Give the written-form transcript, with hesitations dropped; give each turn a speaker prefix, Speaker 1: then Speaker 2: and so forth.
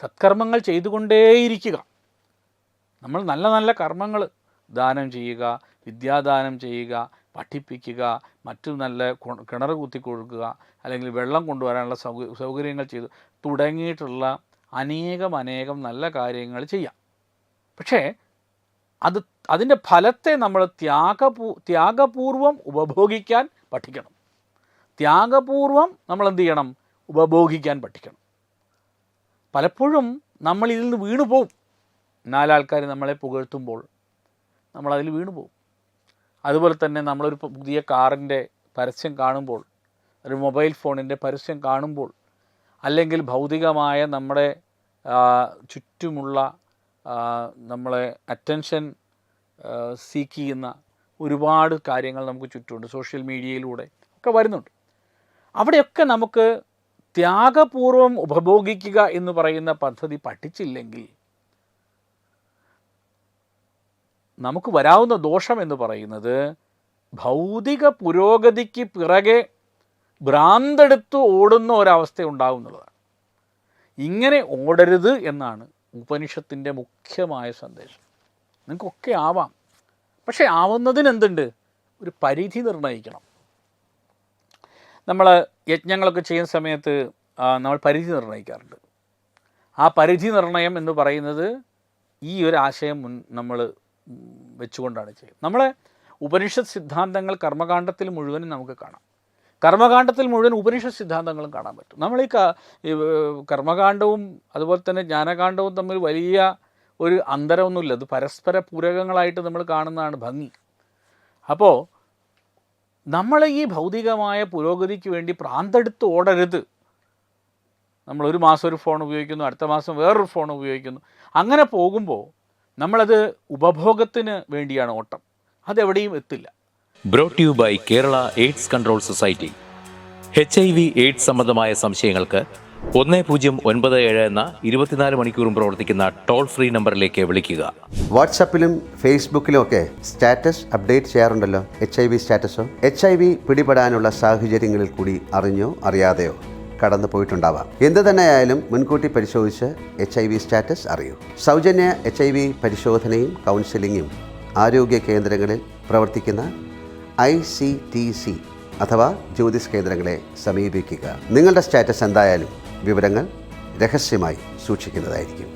Speaker 1: സത്കർമ്മങ്ങൾ ചെയ്തുകൊണ്ടേയിരിക്കുക. നമ്മൾ നല്ല നല്ല കർമ്മങ്ങൾ, ദാനം ചെയ്യുക, വിദ്യാദാനം ചെയ്യുക, പഠിപ്പിക്കുക, മറ്റു നല്ല കിണർ കുത്തി കൊടുക്കുക, അല്ലെങ്കിൽ വെള്ളം കൊണ്ടുവരാനുള്ള സൗകര്യങ്ങൾ ചെയ്തു തുടങ്ങിയിട്ടുള്ള അനേകം നല്ല കാര്യങ്ങൾ ചെയ്യാം. പക്ഷേ അതിൻ്റെ ഫലത്തെ നമ്മൾ ത്യാഗപൂർവം ഉപഭോഗിക്കാൻ പഠിക്കണം. ത്യാഗപൂർവം നമ്മൾ എന്ത് ചെയ്യണം? ഉപഭോഗിക്കാൻ പഠിക്കണം. പലപ്പോഴും നമ്മൾ ഇതിൽ നിന്ന് വീണു പോവും. നാലാൾക്കാർ നമ്മളെ പുകഴ്ത്തുമ്പോൾ നമ്മളതിൽ വീണു പോവും. അതുപോലെ തന്നെ നമ്മളൊരു പുതിയ കാറിൻ്റെ പരസ്യം കാണുമ്പോൾ, ഒരു മൊബൈൽ ഫോണിൻ്റെ പരസ്യം കാണുമ്പോൾ, അല്ലെങ്കിൽ ഭൗതികമായ നമ്മുടെ ചുറ്റുമുള്ള നമ്മളെ അറ്റൻഷൻ സീക്ക് ചെയ്യുന്ന ഒരുപാട് കാര്യങ്ങൾ നമുക്ക് ചുറ്റുമുണ്ട്, സോഷ്യൽ മീഡിയയിലൂടെ ഒക്കെ വരുന്നുണ്ട്. അവിടെയൊക്കെ നമുക്ക് ത്യാഗപൂർവം ഉപഭോഗിക്കുക എന്ന് പറയുന്ന പദ്ധതി പഠിച്ചില്ലെങ്കിൽ നമുക്ക് വരാവുന്ന ദോഷം എന്ന് പറയുന്നത് ഭൗതിക പുരോഗതിക്ക് പിറകെ ഭ്രാന്തെടുത്ത് ഓടുന്ന ഒരവസ്ഥ ഉണ്ടാകും എന്നുള്ളതാണ്. ഇങ്ങനെ ഓടരുത് എന്നാണ് ഉപനിഷത്തിൻ്റെ മുഖ്യമായ സന്ദേശം. നിങ്ങൾക്കൊക്കെ ആവാം, പക്ഷേ ആവുന്നതിന് എന്തുണ്ട്? ഒരു പരിധി നിർണ്ണയിക്കണം. നമ്മൾ യജ്ഞങ്ങളൊക്കെ ചെയ്യുന്ന സമയത്ത് നമ്മൾ പരിധി നിർണ്ണയിക്കാറുണ്ട്. ആ പരിധി നിർണ്ണയം എന്ന് പറയുന്നത് ഈ ഒരു ആശയം നമ്മൾ വെച്ചുകൊണ്ടാണ് ചെയ്യുന്നത്. നമ്മളെ ഉപനിഷത്ത് സിദ്ധാന്തങ്ങൾ കർമ്മകാണ്ഡത്തിൽ മുഴുവനും നമുക്ക് കാണാം. കർമ്മകാണ്ഡത്തിൽ മുഴുവൻ ഉപനിഷത്ത് സിദ്ധാന്തങ്ങളും കാണാൻ പറ്റും. നമ്മൾ ഈ കർമ്മകാണ്ഡവും അതുപോലെ തന്നെ ജ്ഞാനകാണ്ഡവും തമ്മിൽ വലിയ ഒരു അന്തരമൊന്നുമില്ല. അത് പരസ്പര പൂരകങ്ങളായിട്ട് നമ്മൾ കാണുന്നതാണ് ഭംഗി. അപ്പോൾ നമ്മൾ ഈ ഭൗതികമായ പുരോഗതിക്ക് വേണ്ടി പ്രാന്തെടുത്ത് ഓടരുത്. നമ്മൾ ഒരു മാസം ഒരു ഫോൺ ഉപയോഗിക്കുന്നു, അടുത്ത മാസം വേറൊരു ഫോൺ ഉപയോഗിക്കുന്നു. അങ്ങനെ പോകുമ്പോൾ നമ്മളത് ഉപഭോഗത്തിന് വേണ്ടിയാണ് ഓട്ടം. അതെവിടെയും എത്തില്ല.
Speaker 2: Brought you by Kerala AIDS control society. HIV എയ്ഡ്സ് സംബന്ധമായ സംശയങ്ങൾക്ക് 1097 എന്ന 24 മണിക്കൂറും പ്രവർത്തിക്കുന്ന ടോൾ ഫ്രീ നമ്പറിലേക്ക് വിളിക്കുക.
Speaker 3: വാട്സാപ്പിലും ഫേസ്ബുക്കിലും ഒക്കെ സ്റ്റാറ്റസ് അപ്ഡേറ്റ് ചെയ്യാറുണ്ടല്ലോ. HIV സ്റ്റാറ്റസോ HIV പിടിപെടാനുള്ള സാഹചര്യങ്ങളിൽ കൂടി അറിഞ്ഞോ അറിയാതെയോ കടന്നു പോയിട്ടുണ്ടാവാം. എന്ത് തന്നെയായാലും മുൻകൂട്ടി പരിശോധിച്ച് HIV സ്റ്റാറ്റസ് അറിയൂ. സൗജന്യ HIV പരിശോധനയും കൗൺസിലിങ്ങും ആരോഗ്യ കേന്ദ്രങ്ങളിൽ പ്രവർത്തിക്കുന്ന ICTC അഥവാ ജ്യോതിസ് കേന്ദ്രങ്ങളെ സമീപിക്കുക. നിങ്ങളുടെ സ്റ്റാറ്റസ് എന്തായാലും വിവരങ്ങൾ രഹസ്യമായി സൂക്ഷിക്കുന്നതായിരിക്കും.